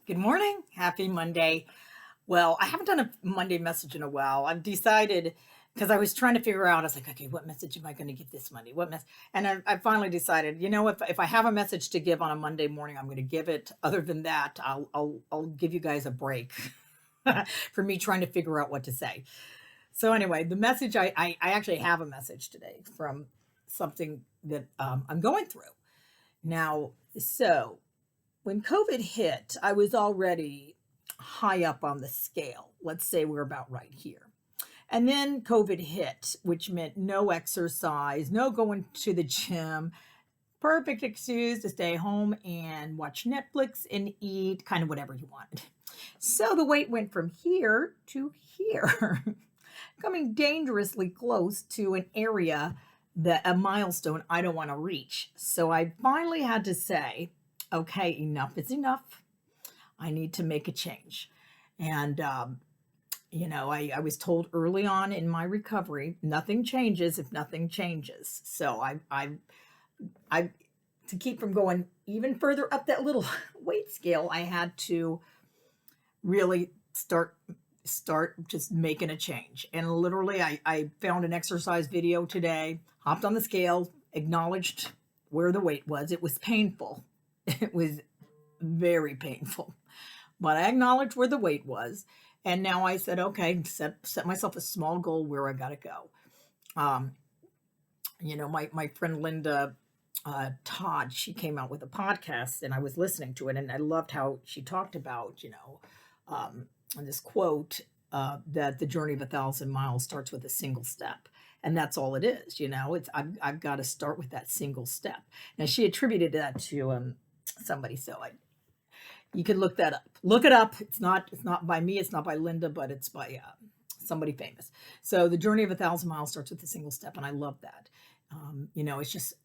Good morning. Happy Monday. Well, I haven't done a Monday message in a while. I've decided because I was trying to figure out, I was like, okay, what message am I going to give this Monday? What mess? And I finally decided, if I have a message to give on a Monday morning, I'm going to give it. Other than that, I'll give you guys a break for me trying to figure out what to say. So anyway, the message I actually have a message today from something that I'm going through now. So when COVID hit, I was already high up on the scale. Let's say we're about right here. And then COVID hit, which meant no exercise, no going to the gym, perfect excuse to stay home and watch Netflix and eat kind of whatever you wanted. So the weight went from here to here, coming dangerously close to an area that a milestone I don't want to reach. So I finally had to say, okay, enough is enough. I need to make a change. And, I was told early on in my recovery, nothing changes if nothing changes. So I, to keep from going even further up that little weight scale, I had to really start just making a change. And literally, I found an exercise video today, hopped on the scale, acknowledged where the weight was. It was painful. It was very painful. But I acknowledged where the weight was. And now I said, okay, set myself a small goal where I got to go. Um, my friend Linda Todd, she came out with a podcast and I was listening to it. And I loved how she talked about, this quote that the journey of 1,000 miles starts with a single step. And that's all it is, it's I've got to start with that single step. Now she attributed that to somebody, so you can look that up. Look it up. It's not by me. It's not by Linda, but it's by somebody famous. So the journey of 1,000 miles starts with a single step, and I love that. It's just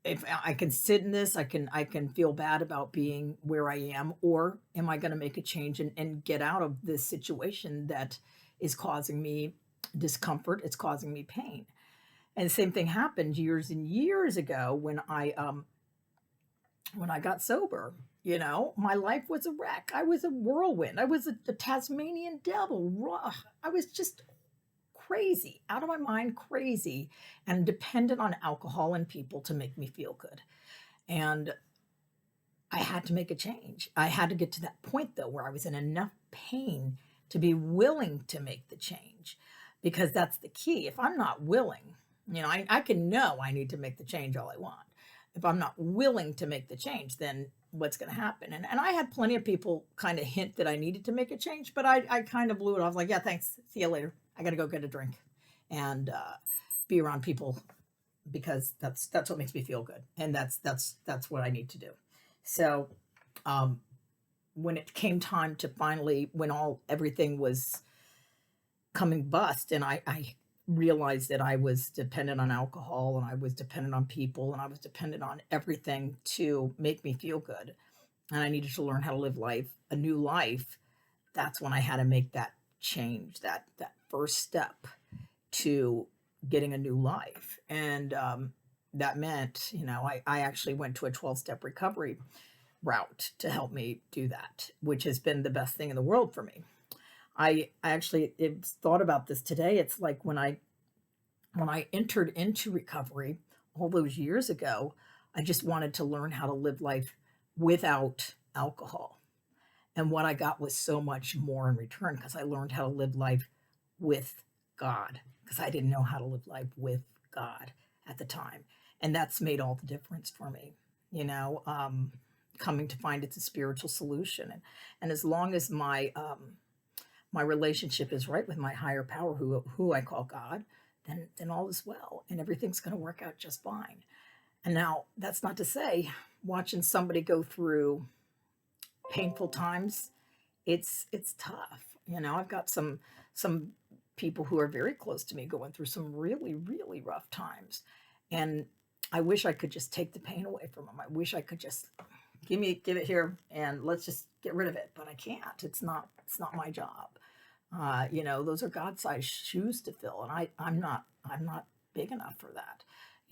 if I can sit in this, I can feel bad about being where I am, or am I going to make a change and get out of this situation that is causing me discomfort? It's causing me pain. And the same thing happened years and years ago when I got sober. My life was a wreck. I was a whirlwind. I was a Tasmanian devil. I was just crazy, out of my mind, crazy, and dependent on alcohol and people to make me feel good. And I had to make a change. I had to get to that point, though, where I was in enough pain to be willing to make the change, because that's the key. If I'm not willing, I can know I need to make the change all I want. If I'm not willing to make the change, then what's going to happen? And I had plenty of people kind of hint that I needed to make a change, but I kind of blew it off like, yeah, thanks. See you later. I got to go get a drink and be around people because that's what makes me feel good. And that's what I need to do. So um, when it came time to finally, when everything was coming bust, and I realized that I was dependent on alcohol and I was dependent on people and I was dependent on everything to make me feel good, and I needed to learn how to live life, a new life. That's when I had to make that change, that first step to getting a new life. And that meant, I actually went to a 12-step recovery route to help me do that, which has been the best thing in the world for me. I actually thought about this today. It's like when I entered into recovery all those years ago, I just wanted to learn how to live life without alcohol. And what I got was so much more in return because I learned how to live life with God, because I didn't know how to live life with God at the time. And that's made all the difference for me, you know, um, coming to find it's a spiritual solution. And as long as my relationship is right with my higher power, who I call God, then all is well and everything's going to work out just fine. And now that's not to say watching somebody go through painful times, it's tough. I've got some people who are very close to me going through some really, really rough times. And I wish I could just take the pain away from them. I wish I could just give it here and let's just get rid of it. But I can't. It's not my job. Those are God-sized shoes to fill, and I'm not big enough for that.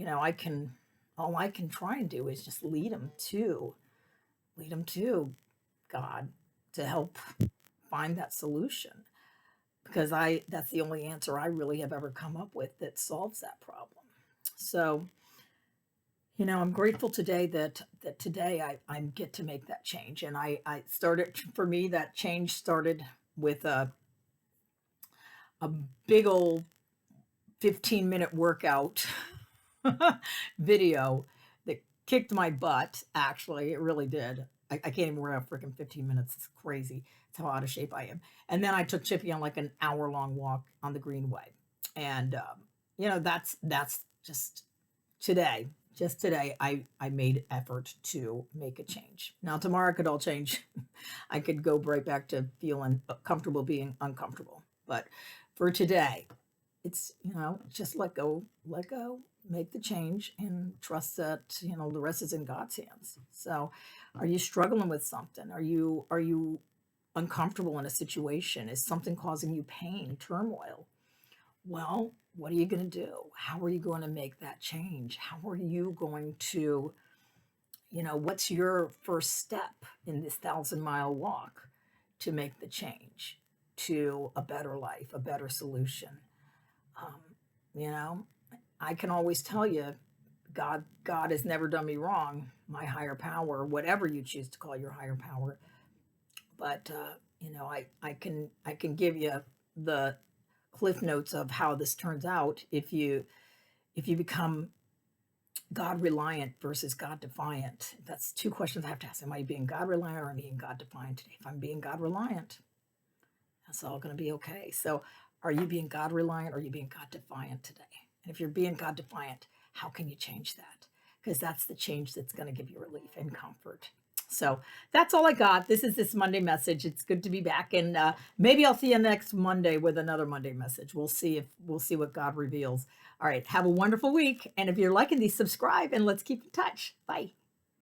I can all I can try and do is just lead them to God to help find that solution, because that's the only answer I really have ever come up with that solves that problem. So, I'm grateful today that today I get to make that change. And I started, for me, that change started with a big old 15-minute workout video that kicked my butt. Actually, it really did. I can't even work out freaking 15 minutes. It's crazy. It's how out of shape I am. And then I took Chippy on like an hour-long walk on the Greenway. And that's just today. Just today, I made effort to make a change. Now tomorrow could all change. I could go right back to feeling comfortable being uncomfortable. But for today, it's just let go, make the change, and trust that the rest is in God's hands. So, are you struggling with something? Are you uncomfortable in a situation? Is something causing you pain, turmoil? Well, what are you going to do? How are you going to make that change? How are you going to, what's your first step in this 1,000-mile walk to make the change to a better life, a better solution? Um, you know, I can always tell you, God has never done me wrong. My higher power, whatever you choose to call your higher power, but I can give you the cliff notes of how this turns out if you become God reliant versus God defiant. That's two questions I have to ask. Am I being God reliant or am I being God defiant today? If I'm being God reliant, that's all going to be okay. So, are you being God reliant or are you being God defiant today? And if you're being God defiant, how can you change that? Because that's the change that's going to give you relief and comfort. So that's all I got. This is this Monday message. It's good to be back, and maybe I'll see you next Monday with another Monday message. We'll see what God reveals. All right, have a wonderful week, and if you're liking these, subscribe and let's keep in touch. Bye.